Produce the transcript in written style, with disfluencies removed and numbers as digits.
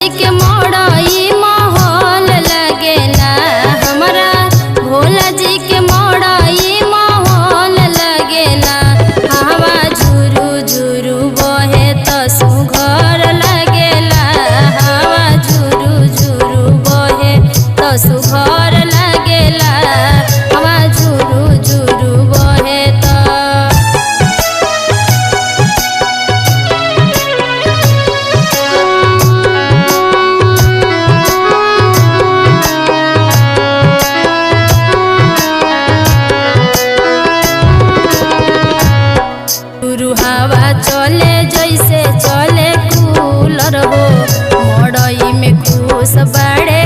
जी के मड़ई माहौल लगेला, हमरा भोला जी के मड़ई माहौल लगेला। हवा झुरु झुरु बहे त सुघर लगेला, हवा झुरु झुरु बहे त सुघर लगेला, हवा झुरु झुरु बहे त। हवा चले जैसे चले कूलर हो, मड़ई में खुश बड़े